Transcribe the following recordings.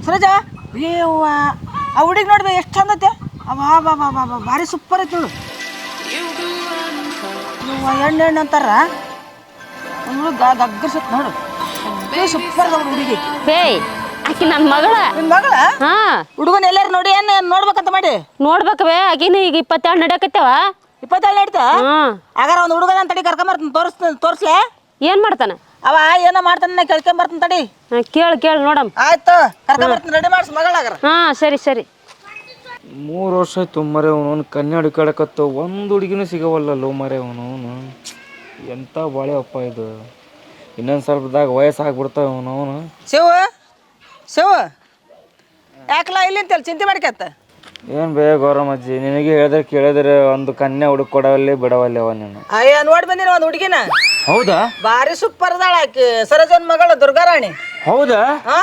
ಸರೋಜಾ ಅಯ್ಯವ್ವ ಆ ಹುಡುಗಿ ನೋಡ್ದೆ ಎಷ್ಟು ಚಂದ ಐತೆ ಅವಾ ಬಾ ಬಾ ಬಾ ಬಾ ಭಾರಿ ಸೂಪರ್ ಐತೆ ನೋಡು ಎಣ್ಣೆ ಎಣ್ಣೆ ಅಂತಾರ ಗಗ್ಗರ್ಸತ್ ನೋಡು ಸೂಪರ್ ಅದ ಹುಡುಗಿ ಆಕಿ ನನ್ನ ಮಗಳ ನಿನ್ ಮಗಳ ಹಾ ಹುಡುಗನ ಎಲ್ಲಾರು ನೋಡಿ ಏನ್ ನೋಡ್ಬೇಕಂತ ಮಾಡಿ ನೋಡ್ಬೇಕವೇ ಆಕಿನ ಈಗ 22 ನಡ್ಯಾಕತ್ತೇವ 22 ನಡೀತಾ ಆಗಾರ ಒಂದು ಹುಡುಗನ ತಡಿ ಕರ್ಕೊಂಬರ್ತೀನಿ ತೋರ್ಸ್ಲೆ ಏನ್ ಮಾಡ್ತಾನ ಅವ ಏನೋ ಮಾಡ್ತಾನ ಕೇಳ್ಕೊಂಬರ್ತೀನಿ ತಡಿ ಕೇಳು ನೋಡಮ್ ಆಯ್ತು ಕರ್ಕೊಂಬರ್ತೀನಿ ರೆಡಿ ಮಾಡ್ಸಿ ಮಗಳಾಗರ ಹಾ ಸರಿ 3 ವರ್ಷ ಆಯ್ತು ಮರೆ ಅವನು ಕನ್ಯಾ ಹುಡುಕಾಡಕತ್ತ ಒಂದು ಹುಡುಗಿನೂ ಸಿಗವಲ್ಲಲ್ಲೋ ಮರೆ ಅವನು ಎಂಥ ಬಾಳೆ ಅಪ್ಪ ಇದು ಇನ್ನೊಂದು ಸ್ವಲ್ಪದಾಗ ವಯಸ್ಸಾಗ್ಬಿಡ್ತಾವ ಅವನು ಶಿವ ಯಾಕಲ್ಲ ಇಲ್ಲಿ ಅಂತೇಳಿ ಚಿಂತೆ ಮಾಡ್ಕತ್ತ ಏನು ಬೇ ಗೌರಮ್ಮಜ್ಜಿ ನಿನಗೆ ಹೇಳಿದ್ರೆ ಕೇಳಿದ್ರೆ ಒಂದು ಕನ್ಯಾ ಹುಡುಕ್ ಕೊಡವಲ್ಲಿ ಬಿಡವಲ್ಲಿ ಅವ ನೀನು ಅಯ್ಯ ನೋಡಿ ಬಂದಿನ ಒಂದು ಹುಡುಗಿನ ಹೌದಾ ಭಾರಿ ಸೂಪರ್ ಅದಾಳ ಆಕಿ ಸರೋಜನ್ ಮಗಳು ದುರ್ಗಾರಾಣಿ ಹೌದಾ ಹಾ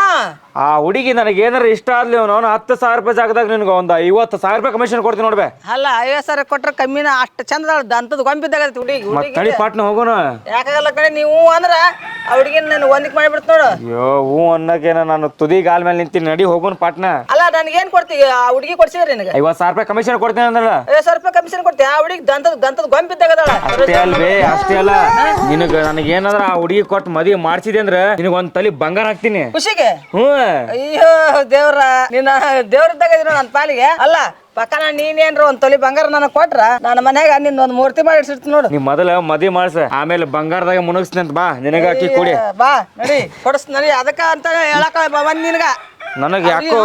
ಆ ಹುಡುಗಿ ನನಗೆ ಏನಾರ ಇಷ್ಟ ಆದ್ಲಿ ಅವನು 10,000 ರೂಪಾಯಿ ಜಾಗದಾಗ ನಿನ್ಗೆ ಒಂದು 50,000 ರೂಪಾಯಿ ಕಮಿಷನ್ ಕೊಡ್ತೀನಿ ನೋಡ್ಬೇ ಅಲ್ಲ 50,000 ಕೊಟ್ರೆ ಕಮ್ಮಿನ ಅಷ್ಟು ಚಂದ ಅಂತದ್ ಗೊಂಬಿದ್ದಾಗ ಹುಡುಗಿ ತಡಿ ಪಾಟ್ನ ಹೋಗೋಣ ಯಾಕಾಗಲ್ಲ ಕಡೆ ನೀವು ಅಂದ್ರ ಆ ಹುಡುಗಿನ ನಾನು ಒಂದಿಕ್ ಮಾಡಿಬಿಡ್ತು ನೋಡು ಅಯ್ಯೋ ಹೂ ಅನ್ನಕೇನ ನಾನು ತುದಿ ಗಾಲ್ ಮೇಲೆ ನಿಂತೀನಿ ನಡಿ ಹೋಗೋಣ ಪಾಟ್ನ ಅಲ್ಲ ನನಗೇನ್ ಕೊಡ್ತೀವಿ ಆ ಹುಡುಗಿ ಕೊಡ್ಸಿದ್ರಿ ನಿನಗೆ 50,000 ರೂಪಾಯಿ ಕಮಿಷನ್ ಕೊಡ್ತೀನಿ ಅಂದ್ರಲ್ಲ 50,000 ರೂಪಾಯಿ ಕಮಿಷನ್ ಕೊಡ್ತೀವಿ ಆ ಹುಡುಗಿ ದಂತದ ಗೊಂಬಿದ್ದಾಗ ಅದಾಳ ಅಷ್ಟೇ ಅಲ್ವೇ ಅಷ್ಟೇ ಅಲ್ಲ ನಿನಗ ನನಗೆ ಏನಾದ್ರ ಆ ಹುಡುಗಿ ಕೊಟ್ಟು ಮದುವೆ ಮಾಡ್ಸಿದೆ ಅಂದ್ರೆ ನಿನಗೆ ಒಂದು ತಲೆ ಬಂಗಾರ ಹಾಕ್ತೀನಿ ಖುಷಿಗೆ ಹ್ಞೂ ಅಯ್ಯೋ ದೇವ್ರ ನಿನ್ನ ದೇವ್ರದಾಗ ಇದ್ರು ನನ್ನ ಪಾಲಿಗೆ ಅಲ್ಲ ಪಕ್ಕನ ನೀನೇನ್ರ ಒಂದ್ ತೊಲಿ ಬಂಗಾರ ನನಗೆ ಕೊಟ್ರ ನನ್ನ ಮನ್ಯಾಗ ನಿನ್ನ ಒಂದು ಮೂರ್ತಿ ಮಾಡಿ ಇಡ್ಸಿರ್ತೀನಿ ನೋಡು ನೀ ಮೊದಲ ಮದುವೆ ಮಾಡ್ಸ ಆಮೇಲೆ ಬಂಗಾರದಾಗ ಮುಣಗಿಸ್ತೀನಿ ಅಂತ ಬಾ ನಿನಗ ಅಕ್ಕಿ ಕೊಡಿ ಬಾ ನಡಿ ಕೊಡಿಸ್ ನಡಿ ಅದಕ್ಕ ಅಂತ ಹೇಳಕ ಬಂದ್ ನಿನಗ ನನಗೆ ಯಾಕೋ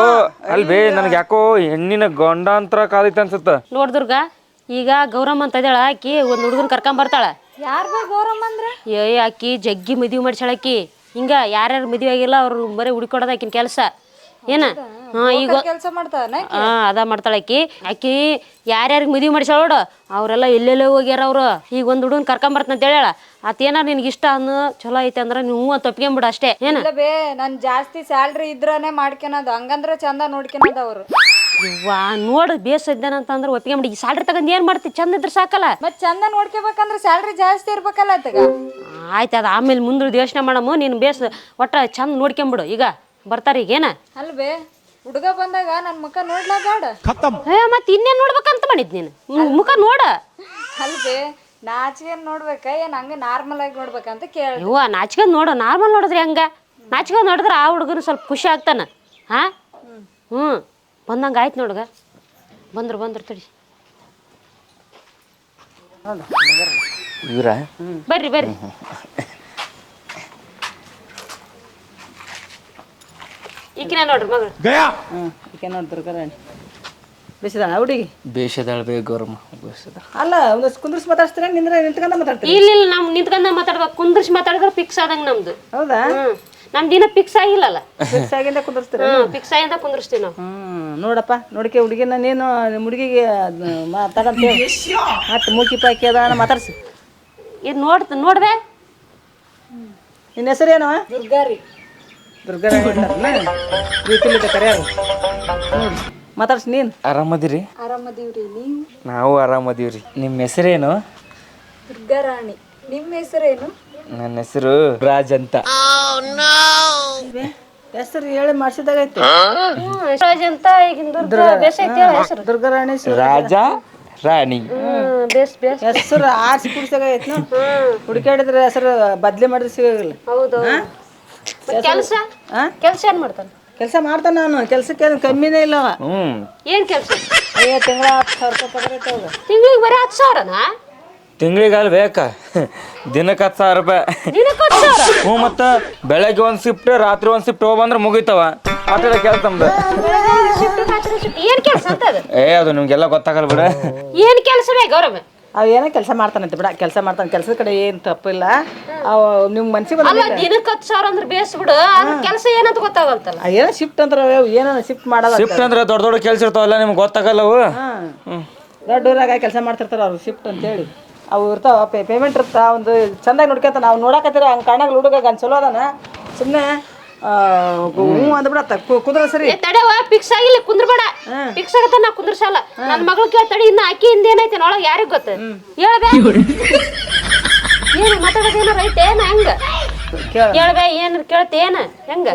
ಅಲ್ವೇ ನನಗೆ ಯಾಕೋ ಹೆಣ್ಣಿನ ಗಂಡಾಂತರ ಕಾದೈತೆ ಅನ್ಸುತ್ತ ನೋಡ್ ದುರ್ಗ ಈಗ ಗೌರಮ್ಮ ಅಂತ ಇದ್ದಾಳ ಆಕಿ ಒಂದು ಹುಡುಗನ ಕರ್ಕೊಂಬರ್ತಾಳ ಯಾರ್ ಬಾ ಗೌರಮ್ಮ ಅಂದ್ರೆ ಆಕಿ ಜಗ್ಗಿ ಮದುವೆ ಮಾಡ್ಸಾಳ ಆಕಿ ಹಿಂಗ ಯಾರ್ಯಾರು ಮದುವೆ ಆಗಿಲ್ಲ ಅವ್ರು ಬರೀ ಹುಡುಕೊಡೋದು ಆಕಿನ ಕೆಲಸ ಏನ ಈಗ ಕೆಲಸ ಮಾಡ್ತಾನ ಅದ ಮಾಡ್ತಾಳ ಆಕಿ ಯಾರ್ಯಾರಿಗೆ ಮದುವೆ ಮಾಡ್ಸಾಳ ನೋಡು ಅವರೆಲ್ಲ ಎಲ್ಲೆಲ್ಲೇ ಹೋಗ್ಯಾರ ಅವ್ರು ಈಗ ಒಂದು ಹುಡುಗನ ಕರ್ಕೊಂಬರ್ತಂತ ಹೇಳ ಆತ ಏನಾರ ನಿನ್ಗೆ ಇಷ್ಟ ಅನ್ನು ಚಲೋ ಐತೆ ಅಂದ್ರೆ ನೀವು ತಪ್ಕೊಂಬಿಡು ಅಷ್ಟೇ ಏನ ಬೇ ನನ್ ಜಾಸ್ತಿ ಸ್ಯಾಲ್ರಿ ಇದ್ರನೆ ಮಾಡ್ಕೊಳೋದು ಹಂಗಂದ್ರ ಚಂದ ನೋಡ್ಕೊಳೋದು ಅವ್ರು ವಾ ನೋಡು ಬೇಸದ್ದೇನಂತಂದ್ರೆ ಒಪ್ಕೊಂಬಿಡಿ ಈ ಸ್ಯಾಲ್ರಿ ತಗೊಂಡ್ ಏನ್ ಮಾಡ್ತಿ ಚಂದ ಇದ್ರೆ ಸಾಕಲ್ಲ ಮತ್ ಚಂದ ನೋಡ್ಕೋಬೇಕಂದ್ರ ಸ್ಯಾಲ್ರಿ ಜಾಸ್ತಿ ಇರ್ಬೇಕಲ್ಲ ಆತಗ ಆಯ್ತು ಅದು ಆಮೇಲೆ ಮುಂದೆ ಯೋಚನೆ ಮಾಡಮ್ಮ ನೀನು ಒಟ್ಟ ಚಂದ ನೋಡ್ಕೊಂಬಿಡು ಈಗ ಬರ್ತಾರ ಈಗ ಏನ ಅಲ್ವೇ ಹುಡುಗ ಬಂದಾಗ ನನ್ ಮುಖ ನೋಡ್ಲಾ ಬೇಡ ಮತ್ತೆ ಇನ್ನೇನ್ ನೋಡ್ಬೇಕಂತ ಮಾಡಿದ್ ನೀನು ಮುಖ ನೋಡ ಅಲ್ವೇ ನಾಚಿಗೆ ನೋಡ್ಬೇಕ ಏನ್ ಹಂಗ ನಾರ್ಮಲ್ ಆಗಿ ನೋಡ್ಬೇಕಂತ ಕೇಳ ಇವ ನಾಚಿಕೊಂಡ್ ನೋಡು ನಾರ್ಮಲ್ ನೋಡಿದ್ರಿ ಹಂಗ ನಾಚಿಕೊಂಡ್ ನೋಡಿದ್ರೆ ಆ ಹುಡುಗನು ಸ್ವಲ್ಪ ಖುಷಿ ಆಗ್ತಾನ ಹಾ ಬಂದಂಗ ಆಯ್ತು ನೋಡ್ಗ ಬಂದ್ರು ತಡಿ ಇವ್ರ ಬರ್ರಿ ಈಕಿನ ನೋಡ್ರಿ ಮಗಳು ಈಕೆ ನೋಡಿ ದುರ್ಗಾರಾಣಿ ಬೇಸಿದಾಳ ಹುಡುಗಿ ಬೇಷದಾಳ ಬೇ ಗೌರಮ್ಮ ಬೇಷದ ಅಲ್ಲ ಒಂದು ಕುಂದ್ರಿಸಿ ಮಾತಾಡ್ತೀರ ನಿಂತ್ಕೊಂಡ ಮಾತಾಡ್ತೀರಿ ಇಲ್ಲ ನಾವು ನಿಂತ್ಕೊಂಡ ಮಾತಾಡ್ಬೇಕು ಕುಂದ್ರಿಸಿ ಮಾತಾಡಿದ್ರೆ ಫಿಕ್ಸ್ ಆದಂಗ ನಮ್ದು ಹೌದಾ ನಮ್ದು ದಿನ ಫಿಕ್ಸ್ ಆಗಿಲ್ಲಲ್ಲ ಫಿಕ್ಸ್ ಆಗಿಂದ ಕುಂದ್ರಿಸ್ತೀರ ಫಿಕ್ಸ್ ಆಗಿಂದ ಕುಂದ್ರಿಸ್ತೀವಿ ನಾವು ನೋಡಪ್ಪ ನೋಡಿಕೆ ಹುಡುಗಿನ ನೀನು ಹುಡುಗಿಗೆ ಮಾತಾಡಂತ ಮತ್ತೆ ಮೂಕಿ ಪಾಕಿ ಅದ ಮಾತಾಡ್ಸಿ ಇದು ನೋಡ್ದೆ ನಿನ್ನ ಹೆಸರೇನವ ದುರ್ಗಾರಿ ದುರ್ಗಾರಾಣಿ ಪ್ರೀತಿಲಿದ್ದ ಕರೆಯಾರು ಮಾತಾಡ್ಸಿ ನೀನು ಆರಾಮದಿರಿ ಆರಾಮದೀವ್ರಿ ನೀವು ನಾವು ಆರಾಮದೀವ್ರಿ ನಿಮ್ಮ ಹೆಸರೇನು ದುರ್ಗಾರಾಣಿ ನಿಮ್ಮ ಹೆಸರೇನು ನನ್ನ ಹೆಸರು ರಾಜ್ ಅಂತ ಹೆಸರು ಹೇಳಿ ಮಾಡಿಸಿದಾಗೈತಿ ಅಂತ ಈಗಿನ ದುರ್ಗ ಬೇಸ್ ಐತಿ ಹೆಸರು ದುರ್ಗಾರಾಣಿ ರಾಜ ರಾಣಿ ಬೇಸ್ ಹೆಸರು ಆರ್ಸಿ ಕುಡಿಸಾಗೈತಿ ಹುಡುಕಾಡಿದ್ರೆ ಹೆಸರು ಬದ್ಲಿ ಮಾಡಿದ್ರೆ ಸಿಗೋಗಿಲ್ಲ ಹೌದು ಕೆಲಸ ಏನ್ ಮಾಡ್ತಾನೆ ಕೆಲಸ ಮಾಡ್ತಾನ ನಾನು ಕೆಲಸಕ್ಕೆ ಕಮ್ಮಿನೇ ಇಲ್ಲ ಏನ್ ಕೆಲಸ ತಿಂಗಳ 10,000 ರೂಪಾಯಿ ಪಗಾರ ಐತೆ ಅವಾಗ ತಿಂಗಳಿಗೆ ಬರೀ 10,000ನಾ ತಿಂಗಳಿಗಲ್ ಬೇಕಾ ದಿನಕ್ಕೆ 10,000 ರೂಪಾಯಿ ದಿನಕ್ಕೆ 10,000 ಹ್ಞೂ ಮತ್ತು ಬೆಳಗ್ಗೆ ಒಂದು ಶಿಫ್ಟ್ ರಾತ್ರಿ ಒಂದು ಶಿಫ್ಟ್ ಹೋಗ್ಬಂದ್ರೆ ಮುಗಿತಾವ ಆಟದ ಕೆಲಸ ನಮ್ದು ಏನ್ ಕೆಲಸ ಅಂತ ಅದು ನಿಮ್ಗೆಲ್ಲ ಗೊತ್ತಾಗಲ್ಲ ಬಿಡ ಏನ್ ಕೆಲಸವೇ ಗೌರವ ಅವ ಏನೋ ಕೆಲಸ ಮಾಡ್ತಾನಂತೆ ಬಿಡ ಕೆಲಸ ಮಾಡ್ತಾನೆ ಕೆಲಸದ ಕಡೆ ಏನು ತಪ್ಪಿಲ್ಲ ಅವ ನಿಮ್ಮ ಮನ್ಸಿಗೆ ಅಲ್ಲ ದಿನಕ್ಕೆ 10,000 ಅಂದ್ರೆ ಬೇಸ್ ಬಿಡು ಕೆಲಸ ಏನಂತ ಗೊತ್ತಾಗಲ್ತಲ್ಲ ಏನೋ ಶಿಫ್ಟ್ ಅಂತಾರ ಏನೋ ಶಿಫ್ಟ್ ಮಾಡೋದ ಶಿಫ್ಟ್ ಅಂದ್ರೆ ದೊಡ್ಡ ದೊಡ್ಡ ಕೆಲಸ ಇರ್ತಾವಲ್ಲ ನಿಮ್ಗೆ ಗೊತ್ತಾಗಲ್ಲ ಅವು ದೊಡ್ಡ ಊರಾಗ ಕೆಲಸ ಮಾಡ್ತಿರ್ತಾರ ಅವ್ರು ಶಿಫ್ಟ್ ಅಂತೇಳಿ ಅವು ಇರ್ತಾವ ಪೇಮೆಂಟ್ ಇರ್ತಾ ಒಂದು ಚಂದಾಗಿ ನೋಡ್ಕೊಂತ ನಾವು ನೋಡಕತ್ತೀರ ಹಂಗೆ ಕಾಣಾಗಲ್ಲ ಹುಡುಗ ಗಂಡು ಚಲೋ ಅದಾನ ಸುಮ್ಮನೆ ಹ್ಞೂ ಅಂದ್ಬಿಡತ್ತ ಕುದುರೆ ಸರಿ ತಡೆವ ಫಿಕ್ಸ್ ಆಗಿಲ್ಲ ಕುಂದ್ರಬೇಡ ಫಿಕ್ಸ್ ಆಗತ್ತ ನಾ ಕುಂದ್ರಸಲ್ಲ ನನ್ನ ಮಗಳು ಕೇಳ್ತಾಡಿ ಇನ್ನ ಅಕ್ಕಿ ಹಿಂದ ಏನೈತೆ ಒಳಗೆ ಯಾರಿಗ್ ಗೊತ್ತ ಹೇಳ್ಬೇ ಏನು ಮಾತಾಡೋದು ಏನಾರ ಐತೆ ಏನ ಹೆಂಗ ಹೇಳ್ಬೇ ಏನಾರ ಕೇಳ್ತೆ ಏನ ಹೆಂಗ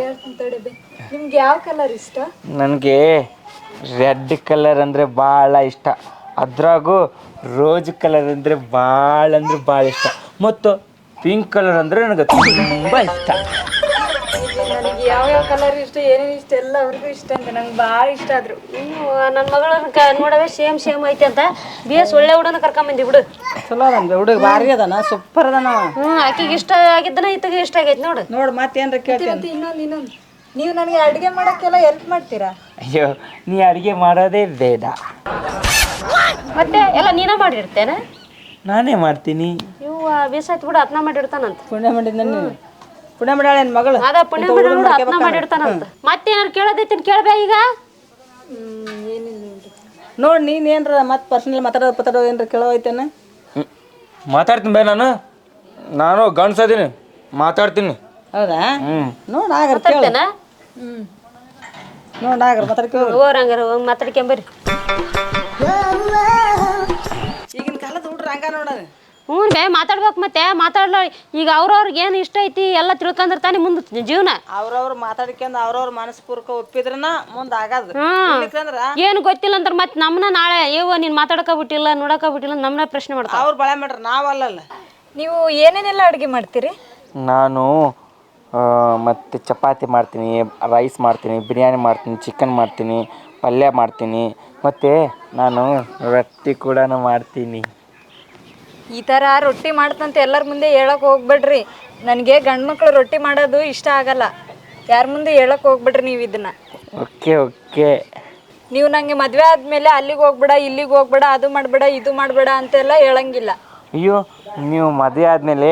ನಿಮ್ಗೆ ಯಾವ ಕಲರ್ ಇಷ್ಟ? ನನಗೆ ರೆಡ್ ಕಲರ್ ಅಂದರೆ ಭಾಳ ಇಷ್ಟ. ಅದ್ರಾಗೂ ರೋಜ್ ಕಲರ್ ಅಂದರೆ ಭಾಳ ಇಷ್ಟ. ಮತ್ತು ಪಿಂಕ್ ಕಲರ್ ಅಂದರೆ ನನಗೆ ತುಂಬ ಇಷ್ಟ. ನನಗೆ ಯಾವ ಕಲರ್ ಇಷ್ಟ, ಏನೇನು ಇಷ್ಟ ಎಲ್ಲ ಅವ್ರಿಗೂ ಇಷ್ಟ ಅಂತ. ನಂಗೆ ಭಾಳ ಇಷ್ಟ ಆದ್ರು. ನನ್ನ ಮಗಳನ್ನ ನೋಡವೆ ಸೇಮ್ ಐತೆ ಅಂತ ಬೇಸ್ ಒಳ್ಳೆ ಹುಡುಗನ ಕರ್ಕೊಂಬಂದಿ ಬಿಡು. ಚಲೋ ಅದ ಹುಡುಗ ಭಾರಿ ಅದಾನ, ಸೂಪರ್ ಅದಾನ. ಆಕಿಗೆ ಇಷ್ಟ ಆಗಿದ್ದನ ಈತಗೆ ಇಷ್ಟ ಆಗೈತೆ ನೋಡು. ನೋಡು ಮತ್ತೇನ್ರ ಕೇಳ್ತೀನಿ. ಮತ್ತೆ ಇನ್ನೊಂದು ನೀವು ನನಗೆ ಅಡುಗೆ ಮಾಡೋಕ್ಕೆಲ್ಲ ಹೆಲ್ಪ್ ಮಾಡ್ತೀರಾ? ಅಯ್ಯೋ, ನೀ ಅಡುಗೆ ಮಾಡೋದೇ ಬೇಡ, ಮತ್ತೆ ಎಲ್ಲ ನೀನ ಮಾಡಿರ್ತೇನೆ. ನಾನೇ ಮಾಡ್ತೀನಿ. ಇವ ಬೇಸಾಯ್ತು ಬಿಡು, ಅತ್ನ ಮಾಡಿರ್ತಾನಂತ. ಪುಣ್ಯ ಮಾಡಿದ್ನ ನೀನು. ಪುಣ್ಯ ಮಾಡ್ಯಾಳ ಏನು ಮಗಳು? ಅದ ಪುಣ್ಯ ಬಿಡು, ಅತ್ನ ಮಾಡಿರ್ತಾನಂತ. ಮತ್ತೇನಾರು ಕೇಳೋದೈತಿ ಕೇಳ್ಬೇ ಈಗ. ನೋಡಿ ನೀನು ಏನ್ರ ಮತ್ತೆ ಪರ್ಸನಲ್ ಮಾತಾಡೋದು ಏನ್ರ ಕೇಳೋ ಐತೇನ? ಮಾತಾಡ್ತೀನಿ ಬೇ, ನಾನು ಗಂಡ್ಸದೀನಿ, ಮಾತಾಡ್ತೀನಿ. ಹೌದಾ? ಹ್ಞೂ, ನೋಡಿ ಆಗರ್ ಕೇಳ. ನೋಡಿ ಆಗರ್ ಮಾತಾಡ್ಕೋ. ಹೋರಂಗಾರ ಮಾತಾಡ್ಕೊಂಬರ್ರಿ. ಈಗಿನ ಕಾಲದ ಹುಡ್ರು ಹಂಗ ನೋಡೋಣ. ಹ್ಞೂ ಬೇ, ಮಾತಾಡ್ಬೇಕು. ಮತ್ತೆ ಮಾತಾಡ್ಲ ಈಗ ಅವ್ರವ್ರಿಗೆ ಏನು ಇಷ್ಟ ಐತಿ ಎಲ್ಲ ತಿಳ್ಕೊಂಡಿರ್ತಾನೆ ಮುಂದೆ ಜೀವನ. ಅವ್ರವ್ರು ಮಾತಾಡ್ಕೊಂಡು ಅವ್ರವ್ರ ಮನಸ್ಪೂರ್ವಕ ಒಪ್ಪಿದ್ರನ ಮುಂದೆ ಆಗದು. ಏನು ಗೊತ್ತಿಲ್ಲ ಅಂದ್ರೆ ಮತ್ತೆ ನಮ್ಮನ್ನ ನಾಳೆ ನೀನು ಮಾತಾಡಕ ಬಿಟ್ಟಿಲ್ಲ ನೋಡಕ ಬಿಟ್ಟಿಲ್ಲ ನಮ್ಮನ್ನ ಪ್ರಶ್ನೆ ಮಾಡ್ತಾರೆ. ಅವ್ರು ಬಳೆ ಮಾಡ್ರ, ನಾವಲ್ಲಲ್ಲ. ನೀವು ಏನೇನೆಲ್ಲ ಅಡುಗೆ ಮಾಡ್ತೀರಿ? ನಾನು ಮತ್ತು ಚಪಾತಿ ಮಾಡ್ತೀನಿ, ರೈಸ್ ಮಾಡ್ತೀನಿ, ಬಿರಿಯಾನಿ ಮಾಡ್ತೀನಿ, ಚಿಕನ್ ಮಾಡ್ತೀನಿ, ಪಲ್ಯ ಮಾಡ್ತೀನಿ, ಮತ್ತು ನಾನು ರೊಟ್ಟಿ ಕೂಡ ಮಾಡ್ತೀನಿ. ಈ ಥರ ರೊಟ್ಟಿ ಮಾಡ್ತಂತ ಎಲ್ಲರ ಮುಂದೆ ಹೇಳಕ್ಕೆ ಹೋಗ್ಬೇಡ್ರಿ. ನನಗೆ ಗಂಡು ಮಕ್ಳು ರೊಟ್ಟಿ ಮಾಡೋದು ಇಷ್ಟ ಆಗಲ್ಲ. ಯಾರ ಮುಂದೆ ಹೇಳಕ್ಕೆ ಹೋಗ್ಬೇಡ್ರಿ ನೀವು ಇದನ್ನು. ಓಕೆ. ನೀವು ನನಗೆ ಮದುವೆ ಆದಮೇಲೆ ಅಲ್ಲಿಗೆ ಹೋಗ್ಬೇಡ, ಇಲ್ಲಿಗೆ ಹೋಗ್ಬೇಡ, ಅದು ಮಾಡಬೇಡ, ಇದು ಮಾಡಬೇಡ ಅಂತೆಲ್ಲ ಹೇಳಂಗಿಲ್ಲ. ಅಯ್ಯೋ, ನೀವು ಮದುವೆ ಆದಮೇಲೆ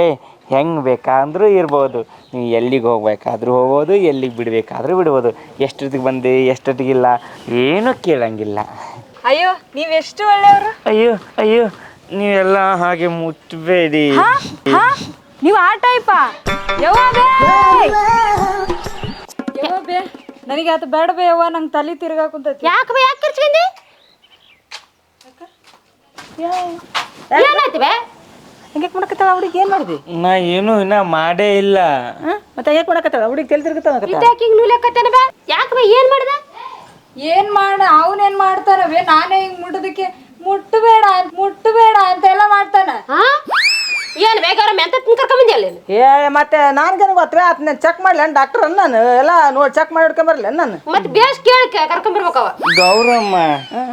ಹೆಂಗೆ ಬೇಕಾದ್ರೂ ಇರ್ಬೋದು. ನೀವು ಎಲ್ಲಿಗೆ ಹೋಗ್ಬೇಕಾದ್ರೂ ಹೋಗ್ಬೋದು, ಎಲ್ಲಿಗೆ ಬಿಡಬೇಕಾದ್ರೂ ಬಿಡ್ಬೋದು. ಎಷ್ಟೊತ್ತಿಗೆ ಬಂದು ಎಷ್ಟೊತ್ತಿಗಿಲ್ಲ ಏನೂ ಕೇಳಂಗಿಲ್ಲ. ಅಯ್ಯೋ, ನೀವೆಷ್ಟು ಒಳ್ಳೆಯವರು. ಅಯ್ಯೋ ನೀವೆಲ್ಲ ಹಾಗೆ ಮುಟ್ಟಬೇಡಿ. ನೀವು ಆ ಟೈಪಾ? ಬೇ ನನಗೆ ಆತ ಬೇಡ ಬೇ ಯವ್ವ, ನಂಗೆ ತಲೆ ತಿರ್ಗಾಕುಂತೈತಿ. ಯಾಕೆ ಕಿರ್ಚ್ಕೊಂಡಿ? ಏನಾಯ್ತು ಬೇ? ಹಂಗೆ ಮಾಡಕತ್ತಾಳ ಹುಡುಗಿ? ಏನು ಮಾಡಿದಿ? ನಾ ಏನು ಇನ್ನ ಮಾಡೇ ಇಲ್ಲ. ಮತ್ತೆ ಹೇಗೆ ಮಾಡಕತ್ತಾಳ ಹುಡುಗಿ? ತಲೆ ತಿರ್ಗತ್ತಾಳ. ಹಿಂಗೆ ನೂಲೆಕ್ಕತ್ತೇನ ಬೇ? ಯಾಕೆ ಬೇ, ಏನು ಮಾಡಿದ? ಏನು ಮಾಡ ಅವನೇನು ಮಾಡ್ತಾನವೇ? ನಾನೇ ಹಿಂಗೆ ಮುಟ್ಟೋದಕ್ಕೆ ಮುಟ್ಟಬೇಡ ಅಂತೆಲ್ಲ ಮಾಡ್ತಾನ. ಏನು ಬೇಕಾದ್ರೆ ಮೆಂತ ಕರ್ಕೊಂಬಂದಿ ಅಲ್ಲಿ? ಮತ್ತೆ ನಾನ್ಗೇನು ಗೊತ್ತೇ ಅದನ್ನ ಚೆಕ್ ಮಾಡ್ಲಿ ಡಾಕ್ಟರ್ ನಾನು ಎಲ್ಲ ನೋಡಿ ಚೆಕ್ ಮಾಡಿ ಹಿಡ್ಕೊಂಬರ್ಲಿ ನಾನು. ಮತ್ತೆ ಬೇಸ್ ಕೇಳಿ ಕರ್ಕೊಂಬರ್ಬೇಕವ. ಗೌರಮ್ಮ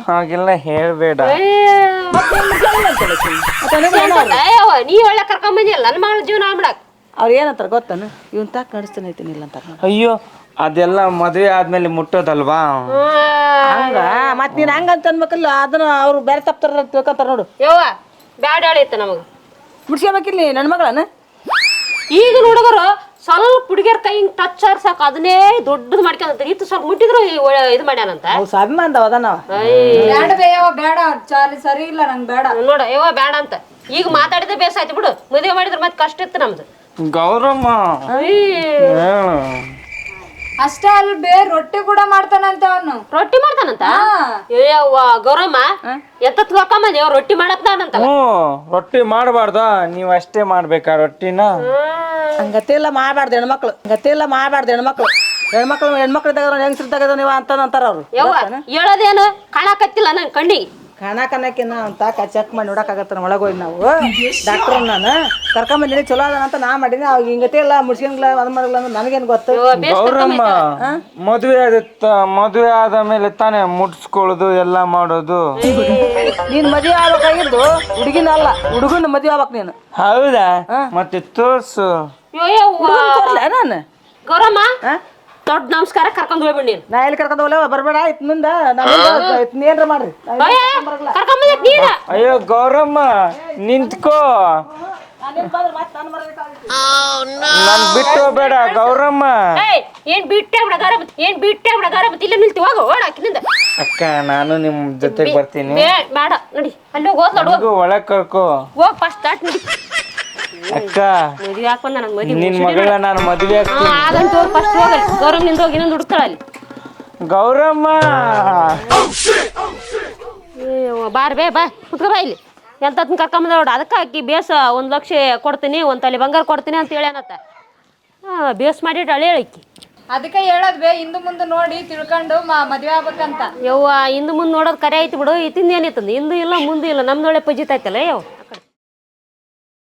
ಹಾಗೆಲ್ಲ ಹೇಳ್ಬೇಡ. ನೀ ಒಳ್ಳೆ ಕರ್ಕೊಂಬಂದಿಲ್ಲ ನನ್ನ ಮಗಳ ಜೀವನ ಆಗ್ಬಿಡಕ್. ಅವ್ರು ಏನಂತಾರ ಗೊತ್ತಾನ? ಇವನ್ ತಾಕ್ ನಡೆಸ್ತಾನೆ ಐತೀನಿ ಇಲ್ಲ ಅಂತಾರ. ಅಯ್ಯೋ, ಅದೆಲ್ಲ ಮದುವೆ ಆದ್ಮೇಲೆ ಮುಟ್ಟೋದಲ್ವಾ? ಹಂಗ ಮತ್ ನೀನ್ ಹಂಗಂತ ಅನ್ಬೇಕಲ್ಲ, ಅದನ್ನ ಅವ್ರು ಬೇರೆ ತಪ್ತಾರ ತಿಳ್ಕೊಂತಾರ ನೋಡು. ಯವ್ವ ಬ್ಯಾಡ ಹೇಳಿತ್ತು ನಮಗೆ ಮುಡ್ಸ್ಕೊಬೇಕಿಲ್ಲ ನನ್ನ ಮಗಳನ್ನ. ಈಗ ಹುಡುಗರು ಸ್ವಲ್ಪ ಹುಡುಗಿಯರ್ ಕೈ ಹಿಂಗ್ ಟಚ್ ಆರ್ ಸಾಕು ಅದನ್ನೇ ದೊಡ್ಡದು ಮಾಡ್ಕೊಂತ ಇತ್ತು ಸ್ವಲ್ಪ ಮುಟ್ಟಿದ್ರು ಇದು ಮಾಡ್ಯಾನಂತ. ಅಭಿಮಾನ ಅದಾನವ. ಬೇಡ ಬೇ ಯವ್ವ, ಬೇಡ, ಸರಿ ಇಲ್ಲ, ನಂಗೆ ಬೇಡ. ನೋಡ ಯವ್ವ ಬೇಡ ಅಂತ ಈಗ ಮಾತಾಡಿದ್ರೆ ಬೇಸಾಯ್ತು ಬಿಡು. ಮದುವೆ ಮಾಡಿದ್ರೆ ಮತ್ತೆ ಕಷ್ಟ ಇತ್ತು ನಮ್ದು. ಗೌರಮ್ಮ ಅಷ್ಟೇ ಅಲ್ ಬೇ, ರೊಟ್ಟಿ ಕೂಡ ಮಾಡ್ತಾನಂತ ಅವನು. ರೊಟ್ಟಿ ಮಾಡ್ತಾನಂತ? ಏಯವ್ವ ಗೌರಮ್ಮ ಎತ್ತತ್ ಕರ್ಕೊಂಬಂದಿ ರೊಟ್ಟಿ ಮಾಡಕ್ ನಾನಂತ. ರೊಟ್ಟಿ ಮಾಡಬಾರ್ದ? ನೀವು ಅಷ್ಟೇ ಮಾಡ್ಬೇಕಾ ರೊಟ್ಟಿನ? ಹಂಗತಿಲ್ಲ ಮಾಡಬಾರ್ದು ಹೆಣ್ಮಕ್ಳು. ಹೆಣ್ಮಕ್ಳು ಇದ್ದಾಗ ಹೆಂಗಸ್ರಿದ್ದಾಗ ನೀವು ಅಂತಾರ ಅವ್ರು. ಯವ್ವ ಹೇಳೋದೇನು ಕಾಣಕತ್ತಿಲ್ಲ ನನ್ ಕಣ್ಣಿಗೆ. ಕಾಣಕನ್ನಕಿನ್ನ ಅಂತ ಚೆಕ್ ಮಾಡಿ ನೋಡಕ್ಕಾಗತ್ತ. ಒಳಗೆ ಹೋಗಿ ನಾವು ಡಾಕ್ಟರ್ ನಾನು ಕರ್ಕೊಂಬಂದಿನಿ, ಚಲೋ ಅದ ಅಂತ ನಾ ಮಾಡೀನಿ. ಅವಾಗ ಹಿಂಗತಿ ಇಲ್ಲ ಮುಡ್ಸ್ಕೊಂಡ್ಲ ಅದು ಮಾಡಲ್ಲ ಅಂದ್ರೆ ನನಗೇನು ಗೊತ್ತು. ಗೌರಮ್ಮ ಮದುವೆ ಆದ ಮೇಲೆ ತಾನೇ ಮುಡ್ಸ್ಕೊಳ್ಳೋದು ಎಲ್ಲ ಮಾಡೋದು. ನೀನ್ ಮದುವೆ ಆಗ್ಬೇಕಾಗಿದ್ದು ಹುಡುಗಿನ ಅಲ್ಲ, ಹುಡುಗನ ಮದುವೆ ಆಗ್ಬೇಕು ನೀನು. ಹೌದಾ? ಮತ್ತೆ ತೋರ್ಸು. ನಾನು ಗೌರಮ್ಮ ದೊಡ್ಡ ನಮಸ್ಕಾರ ಕರ್ಕೊಂಡ್ ಹೋಗ್ಬಿಡ್ ನೀನು. ನಾ ಎಲ್ಲಿ ಕರ್ಕೊಂಡ್ ಹೋಗ್ಲೇವ ಬರ್ಬೇಡ. ಆಯ್ತು ಮುಂದ ಏನ್ರ ಮಾಡ್ರಿ. ಅಯ್ಯೋ ಗೌರಮ್ಮ ನಿಂತ್ಕೋ, ನನ್ ಬಿಟ್ಟು ಹೋಗ್ಬೇಡ ಗೌರಮ್ಮ. ಏನ್ ಬಿಟ್ಟೆ ಬಿಡ ಗೌರಮ್ಮ ಇಲ್ಲ ನಿಲ್ತಿ ಹೋಗು ಓಡಾಕಿನಿಂದ. ಅಕ್ಕ ನಾನು ನಿಮ್ ಜೊತೆಗೆ ಬರ್ತೀನಿ. ಬೇಡ ನಡಿ ಅಲ್ಲಿ ಹೋಗಿ ಒಳಗ್ ಕರ್ಕೋ ಹೋಗ್ ಫಸ್ಟ್ ಸ್ಟಾರ್ಟ್ ನಡಿ. ಅಕ್ಕ ಮದುವೆ ಹಾಕೊಂಡ ನಂಗೆ ಮದುವೆ ನಿನ್ ಮಗಳ ನಾನು ಮದುವೆ ಆಗ್ತೀನಿ. ಆಗಂತ ಹೋಗಿ ಫಸ್ಟ್ ಹೋಗಲಿ. ಗೌರಮ್ಮ ನಿಂದ ಹೋಗಿ ಇನ್ನೊಂದು ಹುಡುಕ್ತಾಳ ಅಲ್ಲಿ. ಗೌರಮ್ಮ ಬಾರ್ ಬೇ ಬಾ ಕುತ್ಕೋ ಬಾ ಇಲ್ಲಿ. ಎಂತದ್ನ ಕರ್ಕೊಂಬಂದ ನೋಡು. ಅದಕ್ಕೆ ಆಕಿ ಬೇಸ್ 1 ಲಕ್ಷ ಕೊಡ್ತೀನಿ, 1 ತೊಲೆ ಬಂಗಾರ ಕೊಡ್ತೀನಿ ಅಂತ ಹೇಳ್ಯಾನತ್ತ. ಬೇಸ್ ಮಾಡಿಟ್ಟು ಹಳೆ ಹೇಳಿಕಿ ಅದಕ್ಕೆ ಹೇಳೋದ್ ಬೇ ಹಿಂದೆ ಮುಂದೆ ನೋಡಿ ತಿಳ್ಕೊಂಡು ಮದ್ವೆ ಆಗ್ಬೇಕಂತ. ಯವ್ವ ಹಿಂದೆ ಮುಂದೆ ನೋಡೋದು ಕರೆ ಐತಿ ಬಿಡು, ಇತ್ತಿಂದ ಏನಿತ್ತಂದು ಹಿಂದೂ ಇಲ್ಲ ಮುಂದೂ ಇಲ್ಲ, ನಮ್ದೊಳೆ ಪಜಿತೈತಲ್ಲ ಯವ್.